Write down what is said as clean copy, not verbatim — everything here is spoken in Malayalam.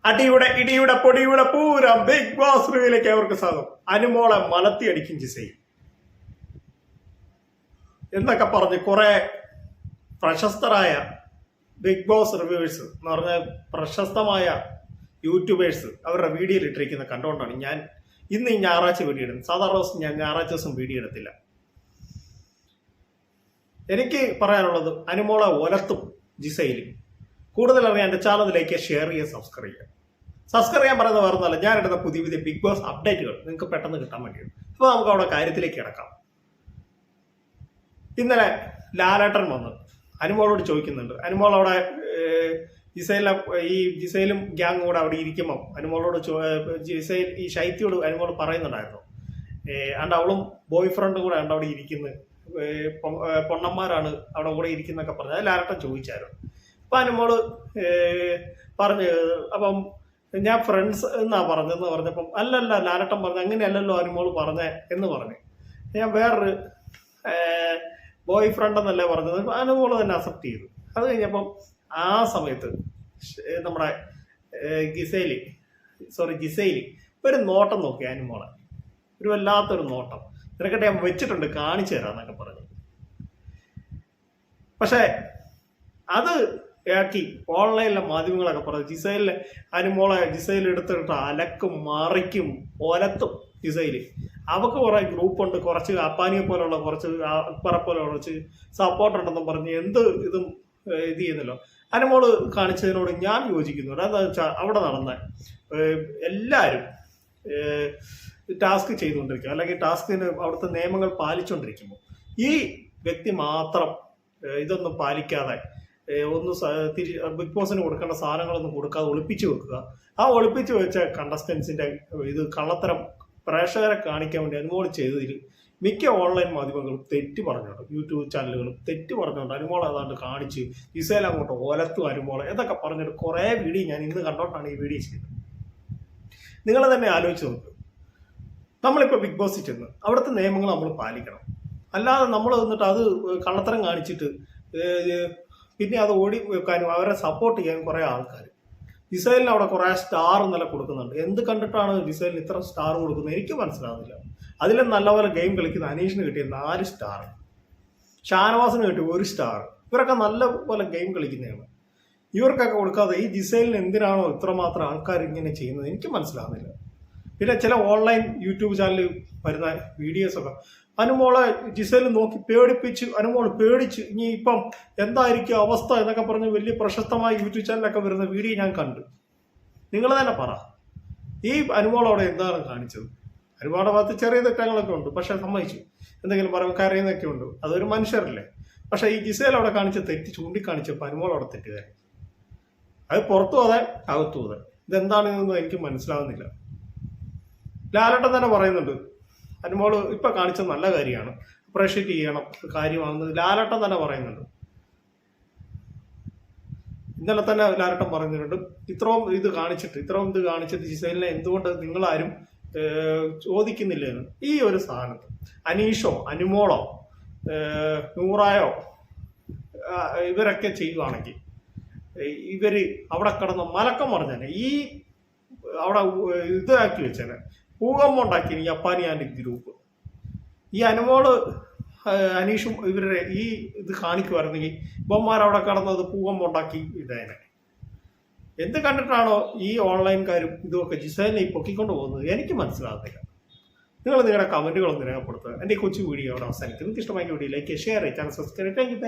അടിയുടെ ഇടിയുടെ പൊടിയുടെ പൂരം ബിഗ് ബോസ് റിവ്യൂയിലേക്ക് അവർക്ക് സ്വാഗതം. അനുമോളെ മലത്തി അടിക്കും ജിസൈൽ എന്നൊക്കെ പറഞ്ഞ് കുറെ പ്രശസ്തരായ ബിഗ് ബോസ് റിവ്യൂവേഴ്സ് എന്ന് പറഞ്ഞ പ്രശസ്തമായ യൂട്യൂബേഴ്സ് അവരുടെ വീഡിയോയിൽ ഇട്ടിരിക്കുന്ന കണ്ടുകൊണ്ടാണ് ഞാൻ ഇന്ന് ഈ ഞായറാഴ്ച വീഡിയോ ഇടുന്നത്. സാധാരണ ദിവസം ഞാൻ ഞായറാഴ്ച ദിവസം വീഡിയോ എടുത്തില്ല. എനിക്ക് പറയാനുള്ളത് അനുമോളെ ഒലത്തും ജിസൈൽ. കൂടുതൽ അറിയാൻ എൻ്റെ ചാനലിലേക്ക് ഷെയർ ചെയ്യുക, സബ്സ്ക്രൈബ് ചെയ്യുക. സബ്സ്ക്രൈബ് ചെയ്യാൻ പറയുന്നത് വേറൊന്നുമല്ല, ഞാൻ എടുത്ത പുതിയ പുതിയ ബിഗ് ബോസ് അപ്ഡേറ്റുകൾ നിങ്ങൾക്ക് പെട്ടെന്ന് കിട്ടാൻ വേണ്ടിയാണ്. അപ്പോൾ നമുക്ക് അവിടെ കാര്യത്തിലേക്ക് കിടക്കാം. ഇന്നലെ ലാലേട്ടൻ വന്ന് അനുമോളോട് ചോദിക്കുന്നുണ്ട്. അനുമോൾ അവിടെ ജിസൈലും ഗ്യാങ്ങും കൂടെ അവിടെ ഇരിക്കുമ്പം അനുമോളോട് ജിസൈൽ ഈ ശൈത്യോട് അനുമോൾ പറയുന്നുണ്ടായിരുന്നു, ആണ്ട് അവളും ബോയ് ഫ്രണ്ടും കൂടെ ആണ്ട് അവിടെ ഇരിക്കുന്നത്, പൊണ്ണന്മാരാണ് അവിടെ കൂടെ ഇരിക്കുന്നൊക്കെ പറഞ്ഞത്. അത് ലാലേട്ടൻ ചോദിച്ചായിരുന്നു. അപ്പം അനുമോള് പറഞ്ഞു, അപ്പം ഞാൻ ഫ്രണ്ട്സ് എന്നാ പറഞ്ഞതെന്ന് പറഞ്ഞപ്പം അല്ലല്ല ലാലേട്ടൻ പറഞ്ഞു അങ്ങനെയല്ലല്ലോ അനുമോള് പറഞ്ഞേ എന്ന് പറഞ്ഞു. ഞാൻ വേറൊരു ബോയ് ഫ്രണ്ട് എന്നല്ലേ പറഞ്ഞത്. അനുമോള് തന്നെ അക്സെപ്റ്റ് ചെയ്തു. അത് കഴിഞ്ഞപ്പം ആ സമയത്ത് നമ്മുടെ ജിസൈൽ ഒരു നോട്ടം നോക്കി അനുമോളെ, ഒരു വല്ലാത്തൊരു നോട്ടം. നിനക്കട്ടെ ഞാൻ വെച്ചിട്ടുണ്ട്, കാണിച്ചു തരാന്നൊക്കെ പറഞ്ഞു. പക്ഷെ അത് ആക്കി ഓൺലൈനിലെ മാധ്യമങ്ങളൊക്കെ പറഞ്ഞു ജിസൈൽ എടുത്തിട്ട് അലക്കും മറിക്കും ഒലത്തും ജിസൈൽ. അവക്ക് കുറെ ഗ്രൂപ്പുണ്ട്, കുറച്ച് അപ്പാനിയെ പോലുള്ള കുറച്ച് അക്ബറെ പോലെ കുറച്ച് സപ്പോർട്ട് ഉണ്ടെന്നും പറഞ്ഞ് ഇതും ഇത് ചെയ്യുന്നല്ലോ. അനുമോള് കാണിച്ചതിനോട് ഞാൻ യോജിക്കുന്നുണ്ട്. എന്താ വെച്ചാൽ അവിടെ നടന്ന എല്ലാവരും ടാസ്ക് ചെയ്തുകൊണ്ടിരിക്കുക, അല്ലെങ്കിൽ ടാസ്കിന് അവിടുത്തെ നിയമങ്ങൾ പാലിച്ചുകൊണ്ടിരിക്കുമ്പോൾ ഈ വ്യക്തി മാത്രം ഇതൊന്നും പാലിക്കാതെ ബിഗ് ബോസിന് കൊടുക്കേണ്ട സാധനങ്ങളൊന്നും കൊടുക്കാതെ ഒളിപ്പിച്ചു വെക്കുക. ആ ഒളിപ്പിച്ചു വെച്ച കണ്ടസ്റ്റൻസിന്റെ ഇത് കള്ളത്തരം പ്രേക്ഷകരെ കാണിക്കാൻ വേണ്ടി അനുമോൾ ചെയ്തതിൽ മിക്ക ഓൺലൈൻ മാധ്യമങ്ങളും തെറ്റ് പറഞ്ഞുണ്ട്, യൂട്യൂബ് ചാനലുകളും തെറ്റ് പറഞ്ഞുകൊണ്ട് അനുമോൾ അതാണ്ട് കാണിച്ച് ജിസൈൽ അങ്ങോട്ട് ഒലത്തും അനുമോളെ എന്നൊക്കെ പറഞ്ഞിട്ട് കുറേ വീഡിയോ ഞാൻ ഇന്ന് കണ്ടോണ്ടാണ് ഈ വീഡിയോ ചെയ്തത്. നിങ്ങൾ തന്നെ ആലോചിച്ച് നോക്ക്. നമ്മളിപ്പോൾ ബിഗ് ബോസിൽ ചെന്ന് അവിടുത്തെ നിയമങ്ങൾ നമ്മൾ പാലിക്കണം. അല്ലാതെ നമ്മൾ വന്നിട്ട് അത് കള്ളത്തരം കാണിച്ചിട്ട് പിന്നെ അത് ഓടി വെക്കാനും അവരെ സപ്പോർട്ട് ചെയ്യാനും കുറേ ആൾക്കാർ. ജിസൈലിന് അവിടെ കുറേ സ്റ്റാർ ഇന്നലെ കൊടുക്കുന്നുണ്ട്. എന്ത് കണ്ടിട്ടാണ് ജിസൈലിന് ഇത്ര സ്റ്റാർ കൊടുക്കുന്നത് എനിക്ക് മനസ്സിലാവുന്നില്ല. അതിലും നല്ലപോലെ ഗെയിം കളിക്കുന്ന അനീഷിന് കിട്ടിയ 4 സ്റ്റാർ, ഷാനവാസിന് കിട്ടിയ 1 സ്റ്റാർ. ഇവരൊക്കെ നല്ല പോലെ ഗെയിം കളിക്കുന്നതാണ്. ഇവർക്കൊക്കെ കൊടുക്കാതെ ഈ ജിസൈലിന് എന്തിനാണോ ഇത്രമാത്രം ആൾക്കാർ ഇങ്ങനെ ചെയ്യുന്നത് എനിക്ക് മനസ്സിലാവുന്നില്ല. പിന്നെ ചില ഓൺലൈൻ യൂട്യൂബ് ചാനലിൽ വരുന്ന വീഡിയോസൊക്കെ അനുമോളെ ജിസൈൽ നോക്കി പേടിപ്പിച്ച് അനുമോൾ പേടിച്ച് ഇനി ഇപ്പം എന്തായിരിക്കും അവസ്ഥ എന്നൊക്കെ പറഞ്ഞ് വലിയ പ്രശസ്തമായ യൂട്യൂബ് ചാനലൊക്കെ വരുന്ന വീഡിയോ ഞാൻ കണ്ടു. നിങ്ങൾ തന്നെ പറ, ഈ അനുമോൾ അവിടെ എന്താണ് കാണിച്ചത്? അനുമോളുടെ ഭാഗത്ത് ചെറിയ തെറ്റങ്ങളൊക്കെ ഉണ്ട്, പക്ഷെ സമ്മതിച്ചു. എന്തെങ്കിലും പറയുമ്പോൾ കരയുന്നൊക്കെ ഉണ്ട്, അതൊരു മനുഷ്യരല്ലേ. പക്ഷെ ഈ ജിസൈൽ അവിടെ കാണിച്ച തെറ്റ് ചൂണ്ടിക്കാണിച്ചപ്പോൾ അനുമോൾ അവിടെ തെറ്റുകാരി. അത് പുറത്തു അതെ അകത്തു അതെ. ഇതെന്താണെന്നൊന്നും എനിക്ക് മനസ്സിലാവുന്നില്ല. ലാലേട്ടൻ തന്നെ പറയുന്നുണ്ട് അനുമോള് ഇപ്പൊ കാണിച്ചത് നല്ല കാര്യമാണ്, അപ്രീഷിയേറ്റ് ചെയ്യണം കാര്യമാകുന്നത് ലാലേട്ടൻ തന്നെ പറയുന്നുണ്ട്. ഇന്നലെ തന്നെ ലാലേട്ടൻ പറയുന്നുണ്ട് ഇത്രയും ഇത് കാണിച്ചിട്ട് ജിസൈലിനെ എന്തുകൊണ്ട് നിങ്ങളാരും ചോദിക്കുന്നില്ലെന്ന്. ഈ ഒരു സ്ഥാനത്ത് അനീഷോ അനുമോളോ നൂറായോ ഇവരൊക്കെ ചെയ്യുവാണെങ്കിൽ ഇവര് അവിടെ കിടന്ന് മലക്കം പറഞ്ഞാൽ ഈ അവിടെ ഇതാക്കി വെച്ചേനെ, ഭൂകമ്പം ഉണ്ടാക്കി ഈ അപ്പാനി ആൻഡ് ഗ്രൂപ്പ്. ഈ അനുമോള് അനീഷും ഇവരുടെ ഈ ഇത് കാണിക്കുമായിരുന്നെങ്കിൽ ഇവന്മാരവിടെ കടന്നത് ഭൂകമ്പം ഉണ്ടാക്കി ഇതേനെ. എന്ത് കണ്ടിട്ടാണോ ഈ ഓൺലൈൻകാരും ഇതുമൊക്കെ ജിസൈലിനെ പൊക്കിക്കൊണ്ട് പോകുന്നത് എനിക്ക് മനസ്സിലാകുന്നില്ല. നിങ്ങൾ നിങ്ങളുടെ കമന്റുകളൊന്നും രേഖപ്പെടുത്തുക. എൻ്റെ കൊച്ചു വീഡിയോ അവിടെ അവസാനിക്കും. നിങ്ങൾക്ക് ഇഷ്ടമായ video like share channel subscribe. Thank you.